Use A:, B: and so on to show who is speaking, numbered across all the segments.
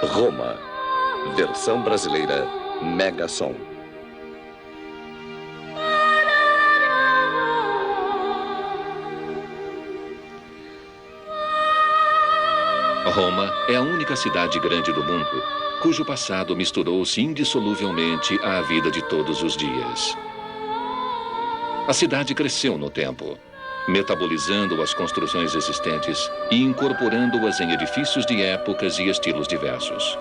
A: Roma, versão brasileira, Mega Som.
B: Roma é a única cidade grande do mundo cujo passado misturou-se indissoluvelmente à vida de todos os dias. A cidade cresceu no tempo, metabolizando as construções existentes e incorporando-as em edifícios de épocas e estilos diversos.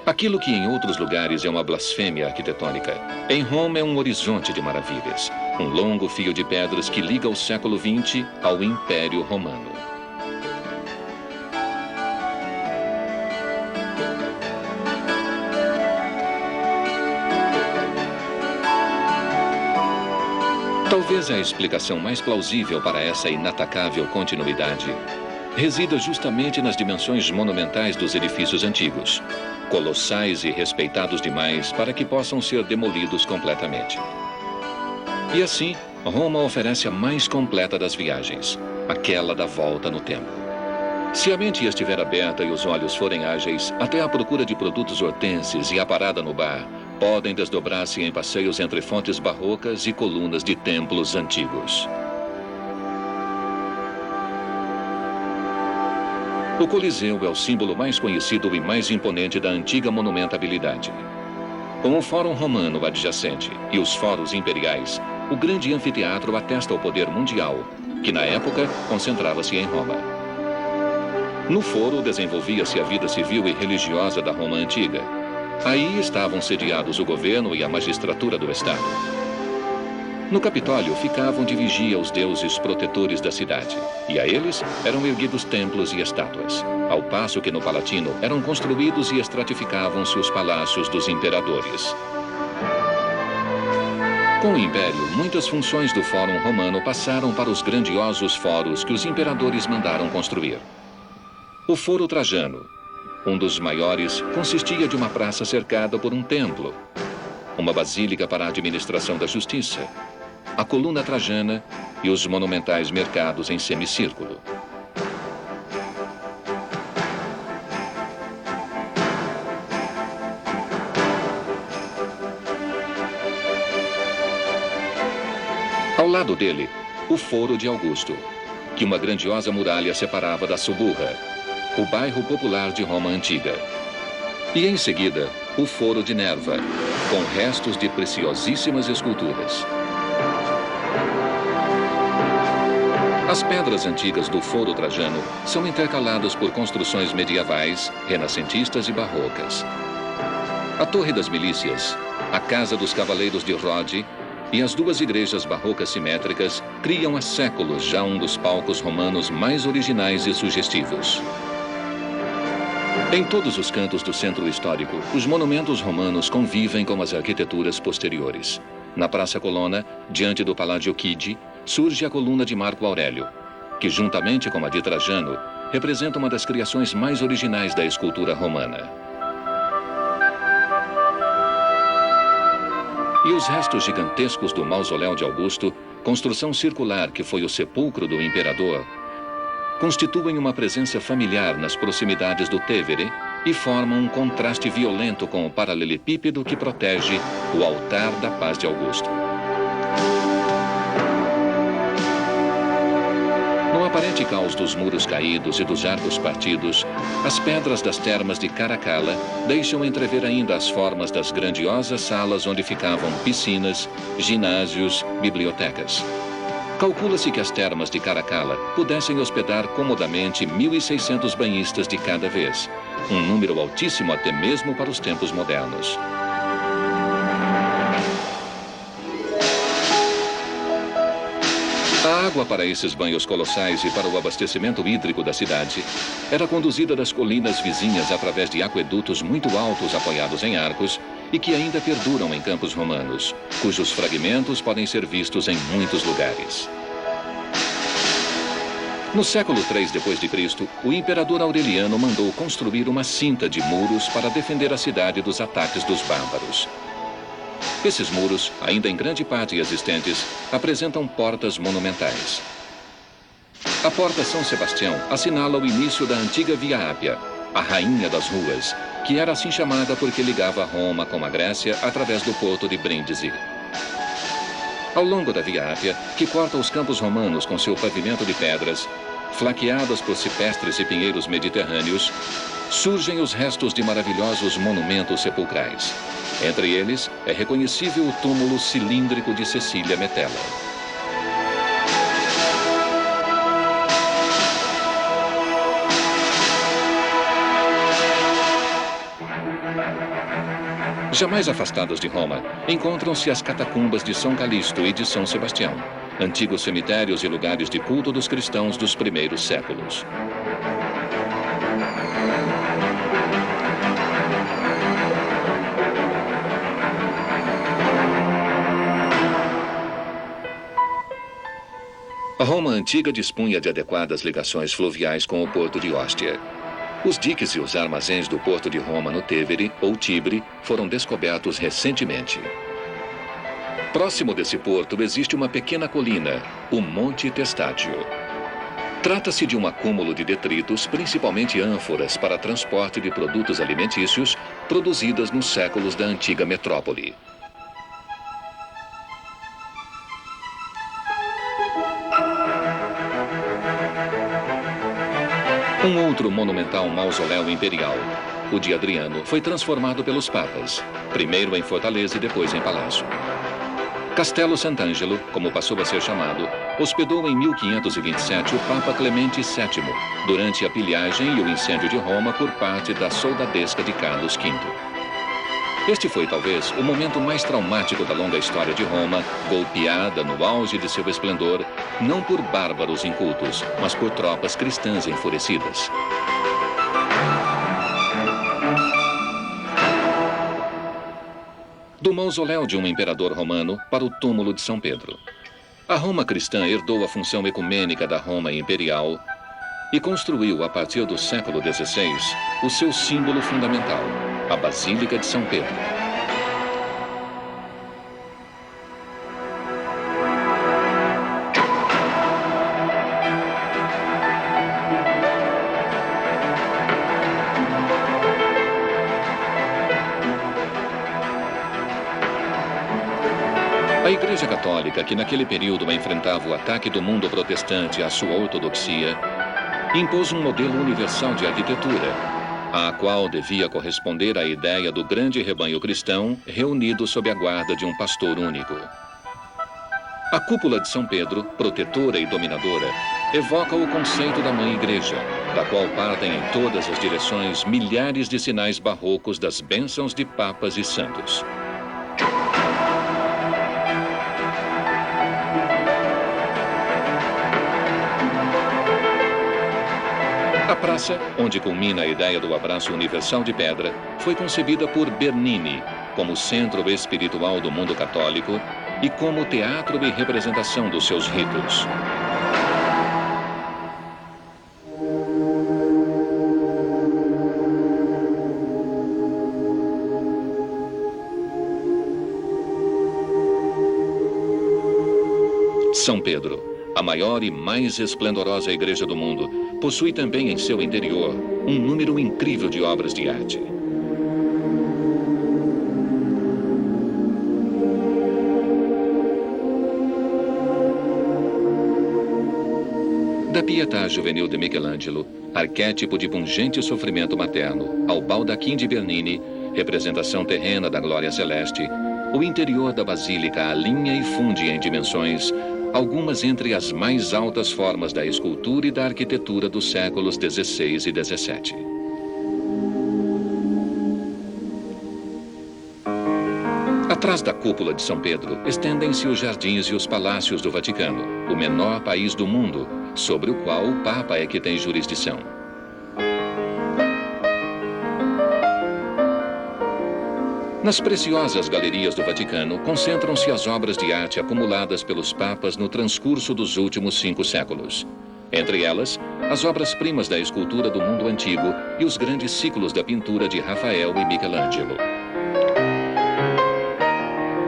B: Aquilo que em outros lugares é uma blasfêmia arquitetônica, em Roma é um horizonte de maravilhas, um longo fio de pedras que liga o século XX ao Império Romano. Talvez a explicação mais plausível para essa inatacável continuidade resida justamente nas dimensões monumentais dos edifícios antigos, colossais e respeitados demais para que possam ser demolidos completamente. E assim, Roma oferece a mais completa das viagens, aquela da volta no tempo. Se a mente estiver aberta e os olhos forem ágeis, até a procura de produtos hortenses e a parada no bar podem desdobrar-se em passeios entre fontes barrocas e colunas de templos antigos. O Coliseu é o símbolo mais conhecido e mais imponente da antiga monumentabilidade. Com o Fórum Romano adjacente e os Fóruns Imperiais, o grande anfiteatro atesta o poder mundial, que na época concentrava-se em Roma. No foro desenvolvia-se a vida civil e religiosa da Roma antiga. Aí estavam sediados o governo e a magistratura do Estado. No Capitólio ficavam de vigia os deuses protetores da cidade, e a eles eram erguidos templos e estátuas, ao passo que no Palatino eram construídos e estratificavam-se os palácios dos imperadores. Com o Império, muitas funções do Fórum Romano passaram para os grandiosos fóruns que os imperadores mandaram construir. O Foro Trajano, um dos maiores, consistia de uma praça cercada por um templo, uma basílica para a administração da justiça, a coluna trajana e os monumentais mercados em semicírculo. Ao lado dele, o Foro de Augusto, que uma grandiosa muralha separava da Suburra, o bairro popular de Roma Antiga. E em seguida, o Foro de Nerva, com restos de preciosíssimas esculturas. As pedras antigas do Foro Trajano são intercaladas por construções medievais, renascentistas e barrocas. A Torre das Milícias, a Casa dos Cavaleiros de Rode e as duas igrejas barrocas simétricas criam há séculos já um dos palcos romanos mais originais e sugestivos. Em todos os cantos do centro histórico, os monumentos romanos convivem com as arquiteturas posteriores. Na Praça Colonna, diante do Palácio Chigi, surge a coluna de Marco Aurélio, que, juntamente com a de Trajano, representa uma das criações mais originais da escultura romana. E os restos gigantescos do Mausoléu de Augusto, construção circular que foi o sepulcro do imperador, constituem uma presença familiar nas proximidades do Tevere e formam um contraste violento com o paralelepípedo que protege o altar da paz de Augusto. No aparente caos dos muros caídos e dos arcos partidos, as pedras das termas de Caracalla deixam entrever ainda as formas das grandiosas salas onde ficavam piscinas, ginásios, bibliotecas. Calcula-se que as termas de Caracalla pudessem hospedar comodamente 1.600 banhistas de cada vez, um número altíssimo até mesmo para os tempos modernos. A água para esses banhos colossais e para o abastecimento hídrico da cidade era conduzida das colinas vizinhas através de aquedutos muito altos apoiados em arcos e que ainda perduram em campos romanos, cujos fragmentos podem ser vistos em muitos lugares. No século III d.C., o imperador Aureliano mandou construir uma cinta de muros para defender a cidade dos ataques dos bárbaros. Esses muros, ainda em grande parte existentes, apresentam portas monumentais. A Porta São Sebastião assinala o início da antiga Via Ápia, a Rainha das Ruas, que era assim chamada porque ligava Roma com a Grécia através do porto de Brindisi. Ao longo da Via Ápia, que corta os campos romanos com seu pavimento de pedras, flaqueadas por cipestres e pinheiros mediterrâneos, surgem os restos de maravilhosos monumentos sepulcrais. Entre eles, é reconhecível o túmulo cilíndrico de Cecília Metella. Jamais afastadas de Roma, encontram-se as catacumbas de São Calixto e de São Sebastião, antigos cemitérios e lugares de culto dos cristãos dos primeiros séculos. A Roma antiga dispunha de adequadas ligações fluviais com o porto de Ostia. Os diques e os armazéns do porto de Roma no Tevere, ou Tibre, foram descobertos recentemente. Próximo desse porto existe uma pequena colina, o Monte Testaccio. Trata-se de um acúmulo de detritos, principalmente ânforas para transporte de produtos alimentícios produzidas nos séculos da antiga metrópole. Um outro monumental mausoléu imperial, o de Adriano, foi transformado pelos papas, primeiro em fortaleza e depois em palácio. Castelo Sant'Angelo, como passou a ser chamado, hospedou em 1527 o Papa Clemente VII, durante a pilhagem e o incêndio de Roma por parte da soldadesca de Carlos V. Este foi, talvez, o momento mais traumático da longa história de Roma, golpeada no auge de seu esplendor, não por bárbaros incultos, mas por tropas cristãs enfurecidas. Do mausoléu de um imperador romano para o túmulo de São Pedro. A Roma cristã herdou a função ecumênica da Roma imperial e construiu, a partir do século XVI, o seu símbolo fundamental, a Basílica de São Pedro. A Igreja Católica, que naquele período enfrentava o ataque do mundo protestante à sua ortodoxia, impôs um modelo universal de arquitetura, à qual devia corresponder a ideia do grande rebanho cristão reunido sob a guarda de um pastor único. A cúpula de São Pedro, protetora e dominadora, evoca o conceito da Mãe Igreja, da qual partem em todas as direções milhares de sinais barrocos das bênçãos de papas e santos. A praça, onde culmina a ideia do abraço universal de pedra, foi concebida por Bernini como centro espiritual do mundo católico e como teatro e representação dos seus ritos. São Pedro, a maior e mais esplendorosa igreja do mundo, possui também em seu interior um número incrível de obras de arte. Da Pietà juvenil de Michelangelo, arquétipo de pungente sofrimento materno, ao baldaquim de Bernini, representação terrena da glória celeste, o interior da basílica alinha e funde em dimensões algumas entre as mais altas formas da escultura e da arquitetura dos séculos XVI e XVII. Atrás da cúpula de São Pedro, estendem-se os jardins e os palácios do Vaticano, o menor país do mundo, sobre o qual o Papa é que tem jurisdição. Nas preciosas galerias do Vaticano, concentram-se as obras de arte acumuladas pelos papas no transcurso dos últimos 5 séculos. Entre elas, as obras-primas da escultura do mundo antigo e os grandes ciclos da pintura de Rafael e Michelangelo.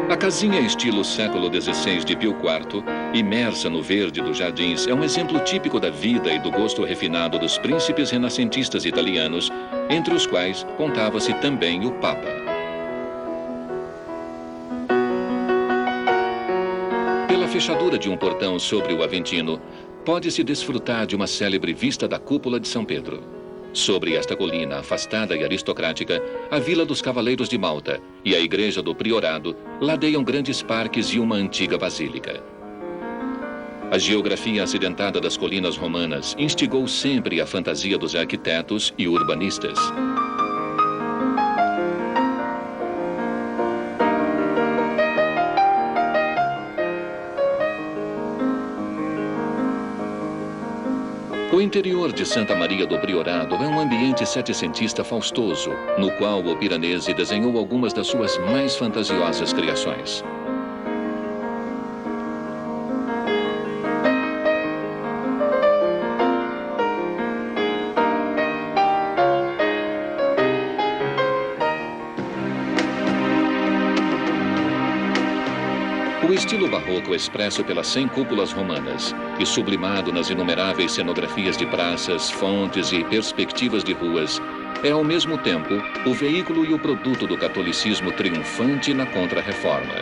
B: A casinha estilo século XVI de Pio IV, imersa no verde dos jardins, é um exemplo típico da vida e do gosto refinado dos príncipes renascentistas italianos, entre os quais contava-se também o Papa. Pela fechadura de um portão sobre o Aventino, pode-se desfrutar de uma célebre vista da cúpula de São Pedro. Sobre esta colina afastada e aristocrática, a Vila dos Cavaleiros de Malta e a Igreja do Priorado ladeiam grandes parques e uma antiga basílica. A geografia acidentada das colinas romanas instigou sempre a fantasia dos arquitetos e urbanistas. O interior de Santa Maria do Priorado é um ambiente setecentista faustoso, no qual o Piranesi desenhou algumas das suas mais fantasiosas criações. O estilo barroco expresso pelas 100 cúpulas romanas e sublimado nas inumeráveis cenografias de praças, fontes e perspectivas de ruas é, ao mesmo tempo, o veículo e o produto do catolicismo triunfante na Contra-Reforma.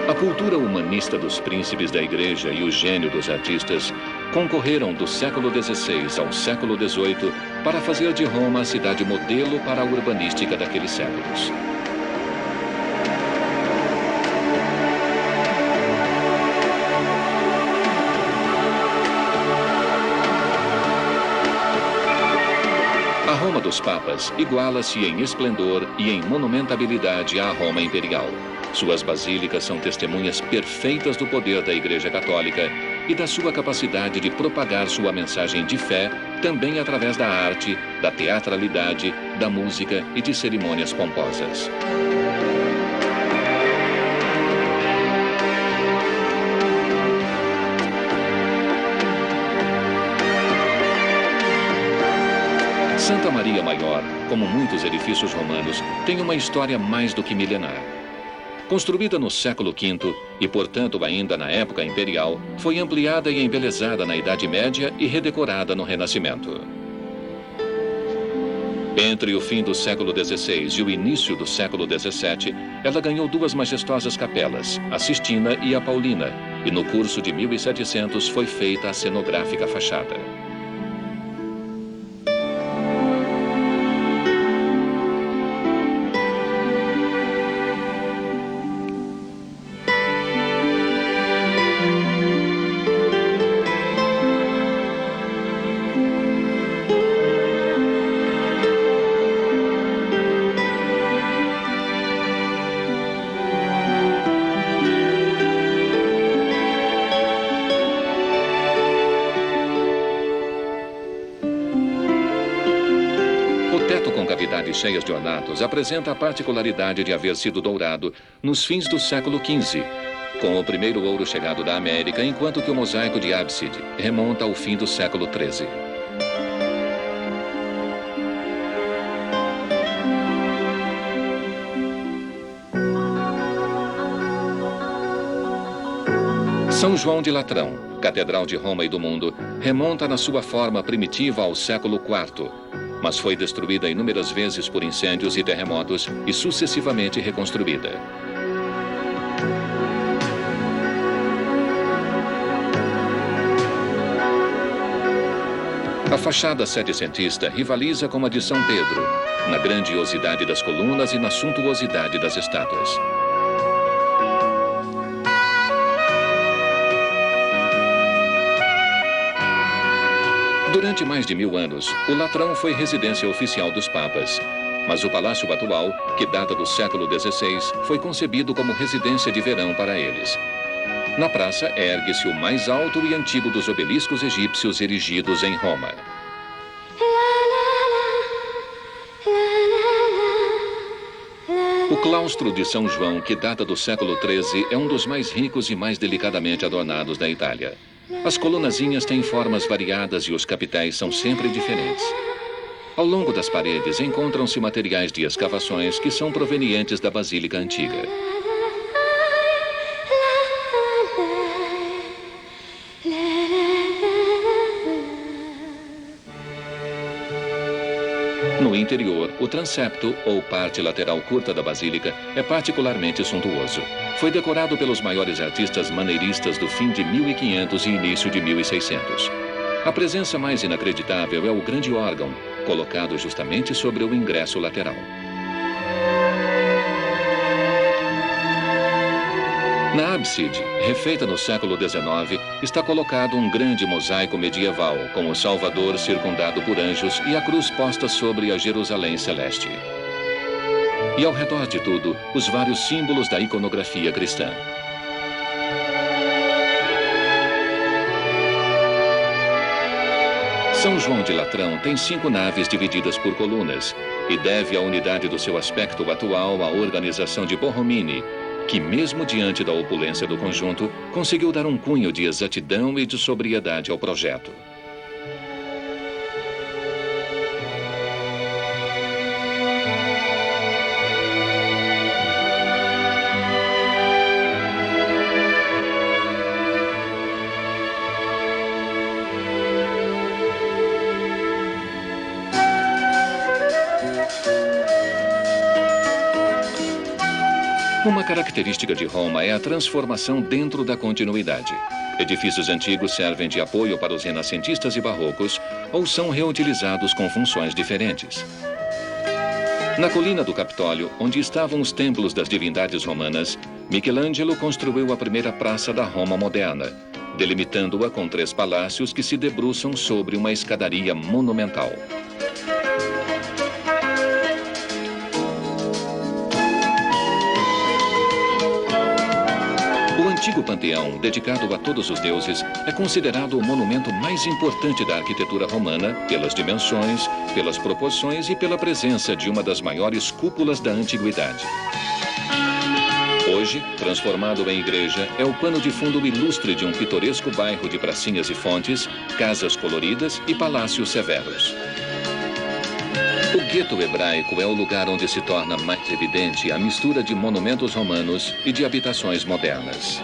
B: A cultura humanista dos príncipes da Igreja e o gênio dos artistas concorreram do século XVI ao século XVIII para fazer de Roma a cidade modelo para a urbanística daqueles séculos. A Roma dos Papas iguala-se em esplendor e em monumentabilidade à Roma imperial. Suas basílicas são testemunhas perfeitas do poder da Igreja Católica e da sua capacidade de propagar sua mensagem de fé também através da arte, da teatralidade, da música e de cerimônias pomposas. Santa Maria Maior, como muitos edifícios romanos, tem uma história mais do que milenar. Construída no século V e, portanto, ainda na época imperial, foi ampliada e embelezada na Idade Média e redecorada no Renascimento. Entre o fim do século XVI e o início do século XVII, ela ganhou duas majestosas capelas, a Sistina e a Paulina, e no curso de 1700 foi feita a cenográfica fachada. Cheias de ornatos, apresenta a particularidade de haver sido dourado nos fins do século XV, com o primeiro ouro chegado da América, enquanto que o mosaico de ábside remonta ao fim do século XIII. São João de Latrão, Catedral de Roma e do mundo, remonta na sua forma primitiva ao século IV, mas foi destruída inúmeras vezes por incêndios e terremotos e sucessivamente reconstruída. A fachada setecentista rivaliza com a de São Pedro, na grandiosidade das colunas e na suntuosidade das estátuas. Durante mais de 1000 anos, o Latrão foi residência oficial dos papas, mas o palácio atual, que data do século XVI, foi concebido como residência de verão para eles. Na praça ergue-se o mais alto e antigo dos obeliscos egípcios erigidos em Roma. O claustro de São João, que data do século XIII, é um dos mais ricos e mais delicadamente adornados da Itália. As colunazinhas têm formas variadas e os capitéis são sempre diferentes. Ao longo das paredes encontram-se materiais de escavações que são provenientes da Basílica Antiga. No interior, o transepto, ou parte lateral curta da Basílica, é particularmente suntuoso. Foi decorado pelos maiores artistas maneiristas do fim de 1500 e início de 1600. A presença mais inacreditável é o grande órgão, colocado justamente sobre o ingresso lateral. Na ábside, refeita no século XIX, está colocado um grande mosaico medieval, com o Salvador circundado por anjos e a cruz posta sobre a Jerusalém celeste. E ao redor de tudo, os vários símbolos da iconografia cristã. São João de Latrão tem 5 naves divididas por colunas e deve a unidade do seu aspecto atual à organização de Borromini, que, mesmo diante da opulência do conjunto, conseguiu dar um cunho de exatidão e de sobriedade ao projeto. Uma característica de Roma é a transformação dentro da continuidade. Edifícios antigos servem de apoio para os renascentistas e barrocos ou são reutilizados com funções diferentes. Na colina do Capitólio, onde estavam os templos das divindades romanas, Michelangelo construiu a primeira praça da Roma moderna, delimitando-a com 3 palácios que se debruçam sobre uma escadaria monumental. O antigo panteão, dedicado a todos os deuses, é considerado o monumento mais importante da arquitetura romana pelas dimensões, pelas proporções e pela presença de uma das maiores cúpulas da antiguidade. Hoje, transformado em igreja, é o pano de fundo ilustre de um pitoresco bairro de pracinhas e fontes, casas coloridas e palácios severos. O gueto hebraico é o lugar onde se torna mais evidente a mistura de monumentos romanos e de habitações modernas.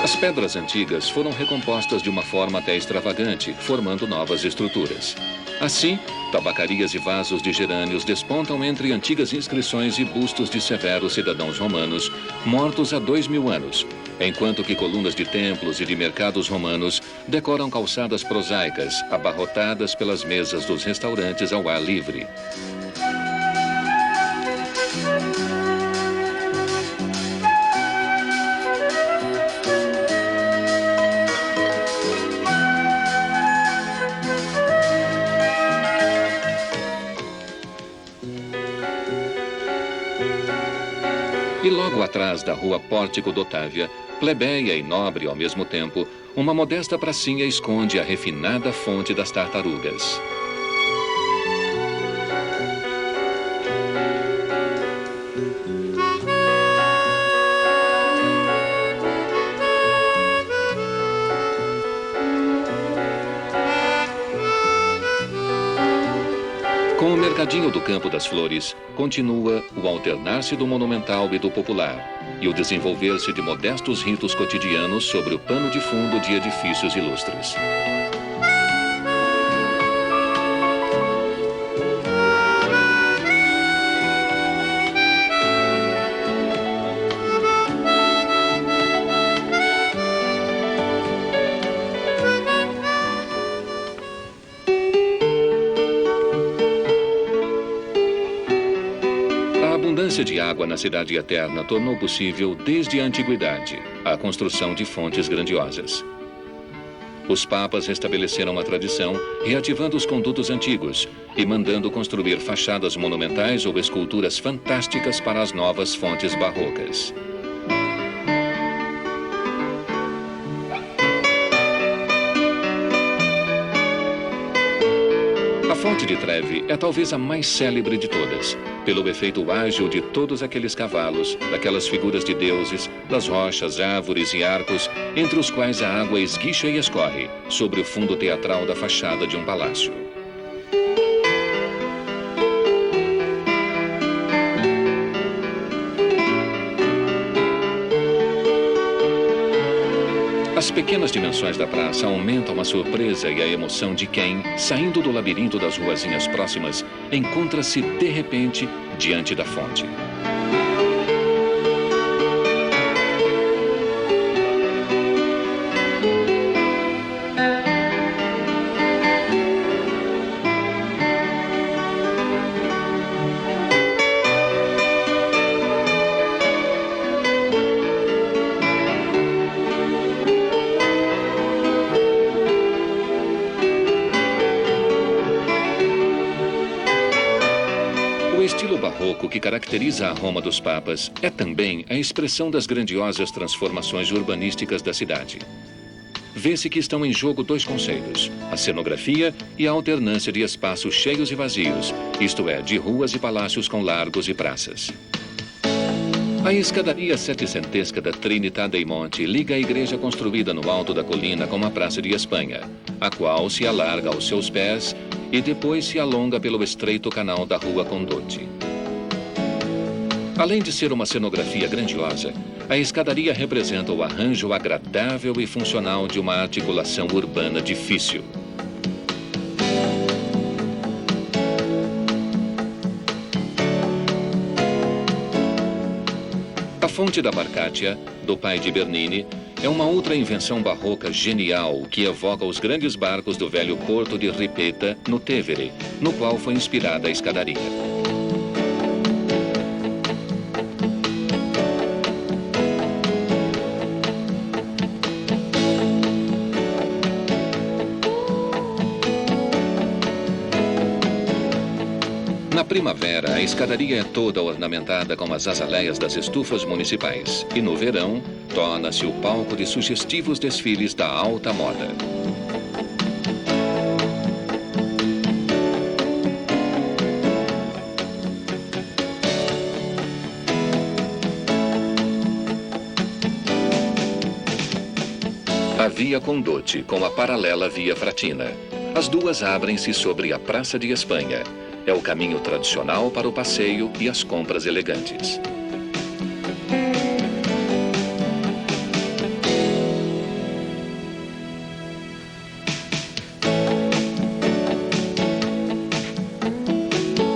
B: As pedras antigas foram recompostas de uma forma até extravagante, formando novas estruturas. Assim, tabacarias e vasos de gerânios despontam entre antigas inscrições e bustos de severos cidadãos romanos, mortos há 2000 anos, enquanto que colunas de templos e de mercados romanos decoram calçadas prosaicas, abarrotadas pelas mesas dos restaurantes ao ar livre. E logo atrás da rua Pórtico d'Otávia, plebeia e nobre ao mesmo tempo, uma modesta pracinha esconde a refinada fonte das tartarugas. Com o mercadinho do Campo das Flores, continua o alternar-se do monumental e do popular, e o desenvolver-se de modestos ritos cotidianos sobre o pano de fundo de edifícios ilustres. A abundância de água na Cidade Eterna tornou possível, desde a antiguidade, a construção de fontes grandiosas. Os papas restabeleceram a tradição, reativando os condutos antigos e mandando construir fachadas monumentais ou esculturas fantásticas para as novas fontes barrocas. A Fonte di Trevi é talvez a mais célebre de todas. pelo efeito ágil de todos aqueles cavalos, daquelas figuras de deuses, das rochas, árvores e arcos, entre os quais a água esguicha e escorre, sobre o fundo teatral da fachada de um palácio. As pequenas dimensões da praça aumentam a surpresa e a emoção de quem, saindo do labirinto das ruazinhas próximas, encontra-se de repente diante da fonte. O estilo barroco que caracteriza a Roma dos Papas é também a expressão das grandiosas transformações urbanísticas da cidade. Vê-se que estão em jogo dois conceitos, a cenografia e a alternância de espaços cheios e vazios, isto é, de ruas e palácios com largos e praças. A escadaria setecentesca da Trinità dei Monti liga a igreja construída no alto da colina com a Praça de Espanha, a qual se alarga aos seus pés e depois se alonga pelo estreito canal da Rua Condotti. Além de ser uma cenografia grandiosa, a escadaria representa o arranjo agradável e funcional de uma articulação urbana difícil. A fonte da Barcaccia, do pai de Bernini, é uma outra invenção barroca genial que evoca os grandes barcos do velho porto de Ripetta, no Tevere, no qual foi inspirada a escadaria. Na primavera, a escadaria é toda ornamentada com as azaleias das estufas municipais e, no verão, torna-se o palco de sugestivos desfiles da alta moda. A Via Condotti com a paralela Via Fratina. As duas abrem-se sobre a Praça de Espanha. É o caminho tradicional para o passeio e as compras elegantes.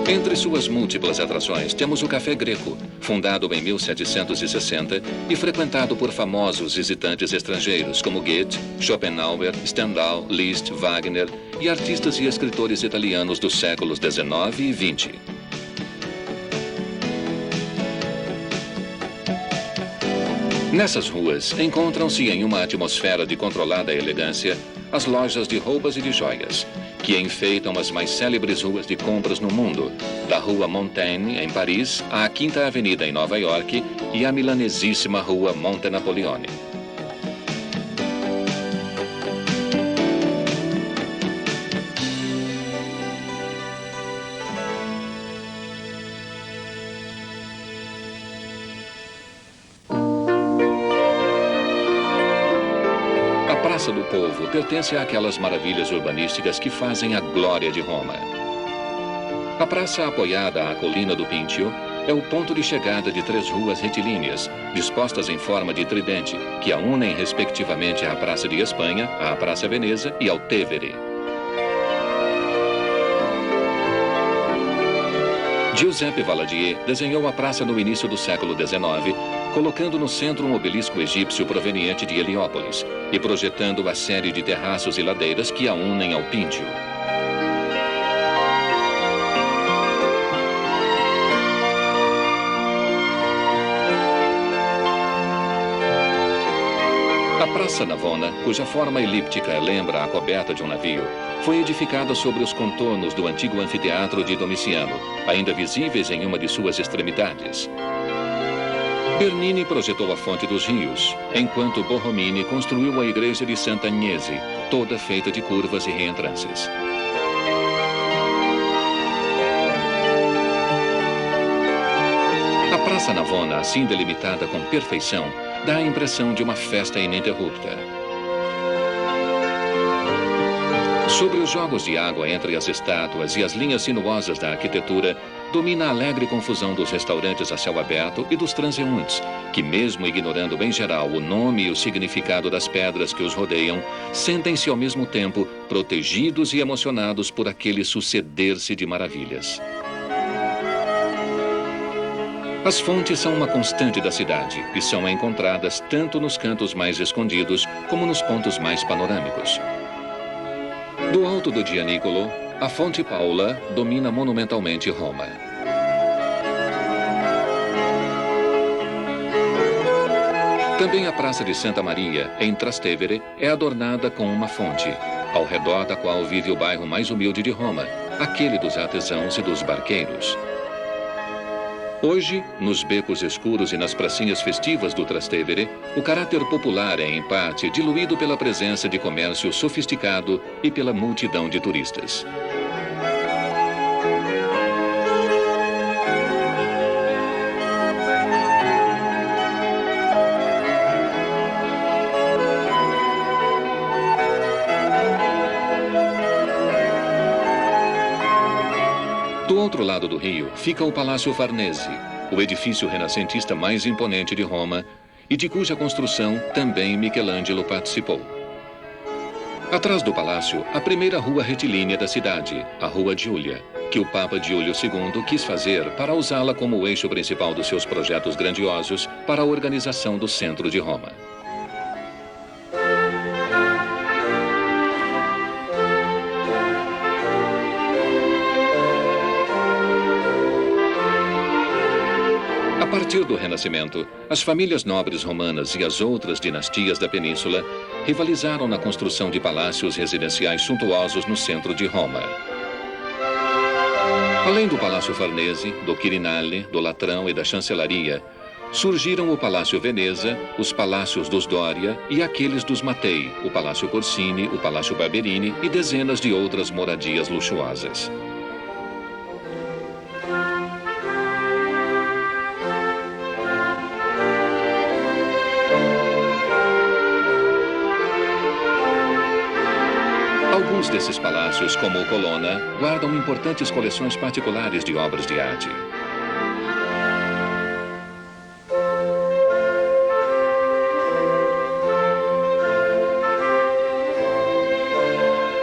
B: Entre suas múltiplas atrações, temos o Café Greco, fundado em 1760 e frequentado por famosos visitantes estrangeiros como Goethe, Schopenhauer, Stendhal, Liszt, Wagner e artistas e escritores italianos dos séculos XIX e XX. Nessas ruas, encontram-se em uma atmosfera de controlada elegância as lojas de roupas e de joias, que enfeitam as mais célebres ruas de compras no mundo, da Rua Montaigne, em Paris, à Quinta Avenida, em Nova York, e a milanesíssima Rua Monte Napoleone. A Praça do Povo pertence àquelas maravilhas urbanísticas que fazem a glória de Roma. A praça apoiada à colina do Pincio é o ponto de chegada de três ruas retilíneas, dispostas em forma de tridente, que a unem respectivamente à Praça de Espanha, à Praça Veneza e ao Tevere. Giuseppe Valadier desenhou a praça no início do século XIX, colocando no centro um obelisco egípcio proveniente de Heliópolis e projetando a série de terraços e ladeiras que a unem ao Pincio. A Praça Navona, cuja forma elíptica lembra a coberta de um navio, foi edificada sobre os contornos do antigo anfiteatro de Domiciano, ainda visíveis em uma de suas extremidades. Bernini projetou a Fonte dos Rios, enquanto Borromini construiu a igreja de Santa Agnese, toda feita de curvas e reentrâncias. Praça Navona, assim delimitada com perfeição, dá a impressão de uma festa ininterrupta. Sobre os jogos de água entre as estátuas e as linhas sinuosas da arquitetura, domina a alegre confusão dos restaurantes a céu aberto e dos transeuntes, que mesmo ignorando bem geral o nome e o significado das pedras que os rodeiam, sentem-se ao mesmo tempo protegidos e emocionados por aquele suceder-se de maravilhas. As fontes são uma constante da cidade e são encontradas tanto nos cantos mais escondidos como nos pontos mais panorâmicos. Do alto do Gianicolo, a Fonte Paula domina monumentalmente Roma. Também a Praça de Santa Maria, em Trastevere, é adornada com uma fonte, ao redor da qual vive o bairro mais humilde de Roma, aquele dos artesãos e dos barqueiros. Hoje, nos becos escuros e nas pracinhas festivas do Trastevere, o caráter popular é, em parte, diluído pela presença de comércio sofisticado e pela multidão de turistas. Do outro lado do rio fica o Palácio Farnese, o edifício renascentista mais imponente de Roma e de cuja construção também Michelangelo participou. Atrás do palácio, a primeira rua retilínea da cidade, a Rua Giulia, que o Papa Júlio II quis fazer para usá-la como o eixo principal dos seus projetos grandiosos para a organização do centro de Roma. A partir do Renascimento, as famílias nobres romanas e as outras dinastias da península rivalizaram na construção de palácios residenciais suntuosos no centro de Roma. Além do Palácio Farnese, do Quirinale, do Latrão e da Chancelaria, surgiram o Palácio Veneza, os palácios dos Doria e aqueles dos Mattei, o Palácio Corsini, o Palácio Barberini e dezenas de outras moradias luxuosas. Alguns desses palácios, como o Colonna, guardam importantes coleções particulares de obras de arte.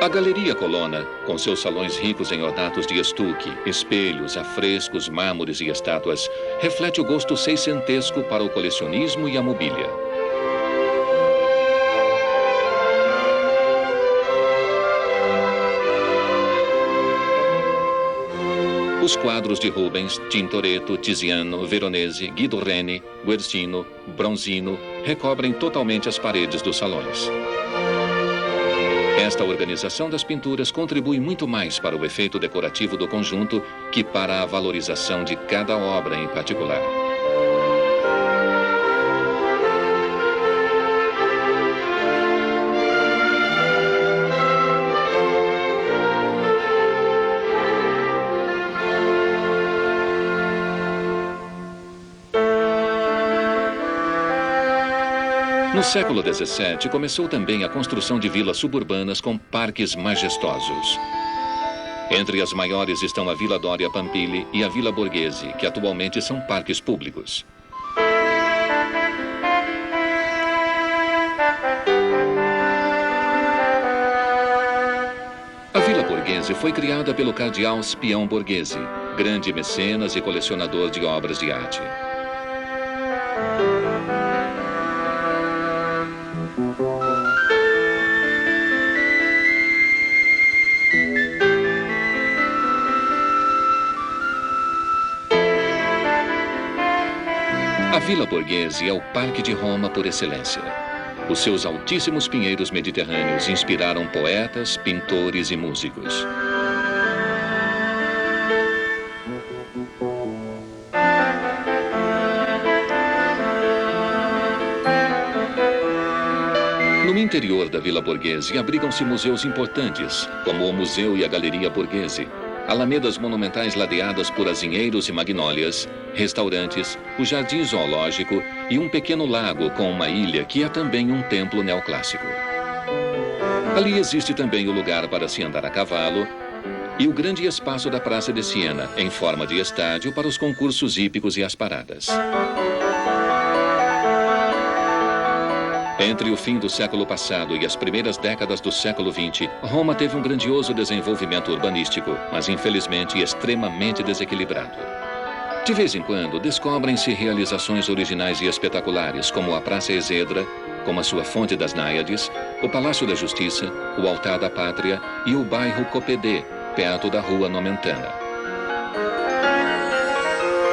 B: A Galeria Colonna, com seus salões ricos em ornatos de estuque, espelhos, afrescos, mármores e estátuas, reflete o gosto seiscentesco para o colecionismo e a mobília. Os quadros de Rubens, Tintoretto, Tiziano, Veronese, Guido Reni, Guercino, Bronzino recobrem totalmente as paredes dos salões. Esta organização das pinturas contribui muito mais para o efeito decorativo do conjunto que para a valorização de cada obra em particular. No século XVII, começou também a construção de vilas suburbanas com parques majestosos. Entre as maiores estão a Villa Doria Pampilli e a Villa Borghese, que atualmente são parques públicos. A Villa Borghese foi criada pelo cardeal Spion Borghese, grande mecenas e colecionador de obras de arte. A Villa Borghese é o Parque de Roma por excelência. Os seus altíssimos pinheiros mediterrâneos inspiraram poetas, pintores e músicos. No interior da Villa Borghese abrigam-se museus importantes, como o Museu e a Galeria Borghese, alamedas monumentais ladeadas por azinheiros e magnólias, restaurantes, o jardim zoológico e um pequeno lago com uma ilha que é também um templo neoclássico. Ali existe também o lugar para se andar a cavalo e o grande espaço da Praça de Siena, em forma de estádio para os concursos hípicos e as paradas. Entre o fim do século passado e as primeiras décadas do século XX, Roma teve um grandioso desenvolvimento urbanístico, mas infelizmente extremamente desequilibrado. De vez em quando, descobrem-se realizações originais e espetaculares, como a Praça Exedra, como a sua Fonte das Náiades, o Palácio da Justiça, o Altar da Pátria e o bairro Copedê, perto da Rua Nomentana.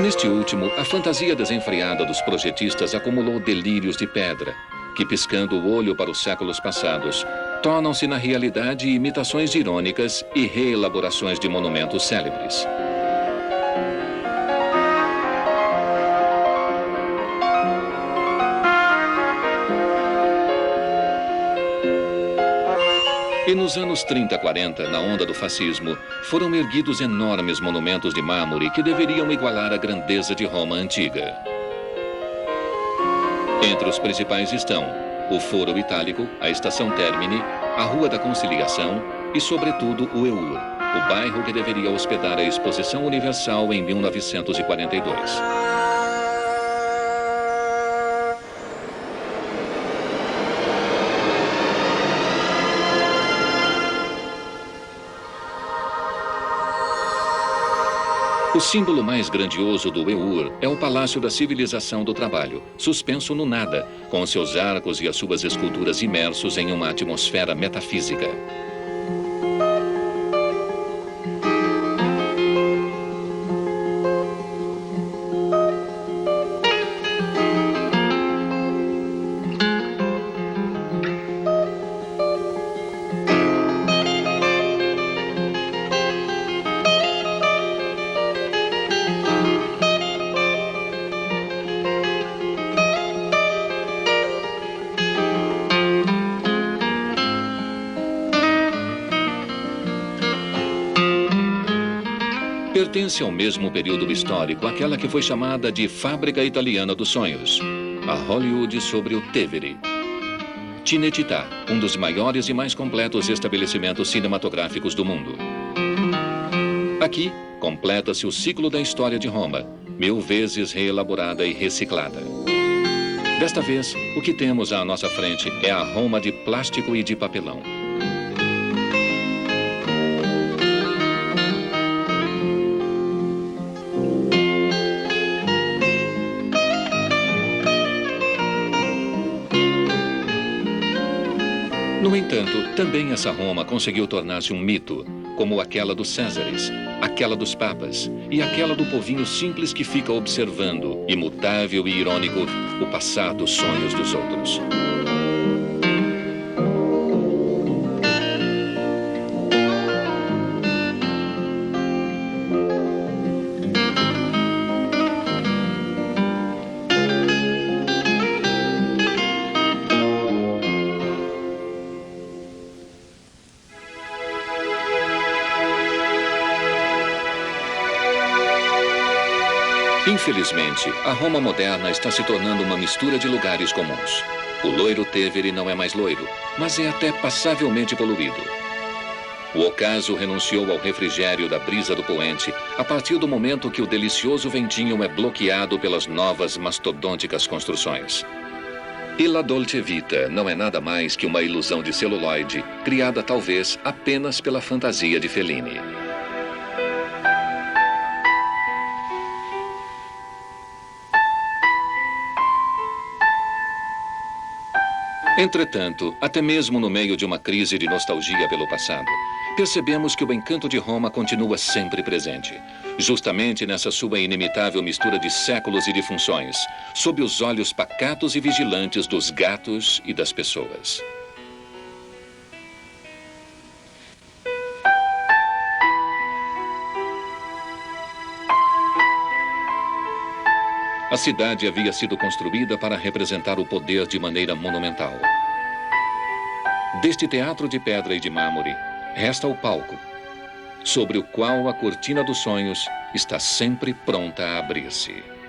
B: Neste último, a fantasia desenfreada dos projetistas acumulou delírios de pedra, que, piscando o olho para os séculos passados, tornam-se na realidade imitações irônicas e reelaborações de monumentos célebres. E nos anos 30 e 40, na onda do fascismo, foram erguidos enormes monumentos de mármore que deveriam igualar a grandeza de Roma antiga. Entre os principais estão o Foro Itálico, a Estação Termini, a Rua da Conciliação e, sobretudo, o EUR, o bairro que deveria hospedar a Exposição Universal em 1942. O símbolo mais grandioso do EUR é o Palácio da Civilização do Trabalho, suspenso no nada, com seus arcos e as suas esculturas imersos em uma atmosfera metafísica. Pertence ao mesmo período histórico aquela que foi chamada de Fábrica Italiana dos Sonhos, a Hollywood sobre o Tevere. Cinecittà, um dos maiores e mais completos estabelecimentos cinematográficos do mundo. Aqui, completa-se o ciclo da história de Roma, 1000 vezes reelaborada e reciclada. Desta vez, o que temos à nossa frente é a Roma de plástico e de papelão. No entanto, também essa Roma conseguiu tornar-se um mito, como aquela dos Césares, aquela dos papas e aquela do povinho simples que fica observando, imutável e irônico, o passar dos sonhos dos outros. Infelizmente, a Roma moderna está se tornando uma mistura de lugares comuns. O loiro Tevere não é mais loiro, mas é até passavelmente poluído. O ocaso renunciou ao refrigério da brisa do poente a partir do momento que o delicioso ventinho é bloqueado pelas novas mastodônticas construções. E La Dolce Vita não é nada mais que uma ilusão de celuloide, criada talvez apenas pela fantasia de Fellini. Entretanto, até mesmo no meio de uma crise de nostalgia pelo passado, percebemos que o encanto de Roma continua sempre presente, justamente nessa sua inimitável mistura de séculos e de funções, sob os olhos pacatos e vigilantes dos gatos e das pessoas. A cidade havia sido construída para representar o poder de maneira monumental. Deste teatro de pedra e de mármore, resta o palco. sobre o qual a cortina dos sonhos está sempre pronta a abrir-se.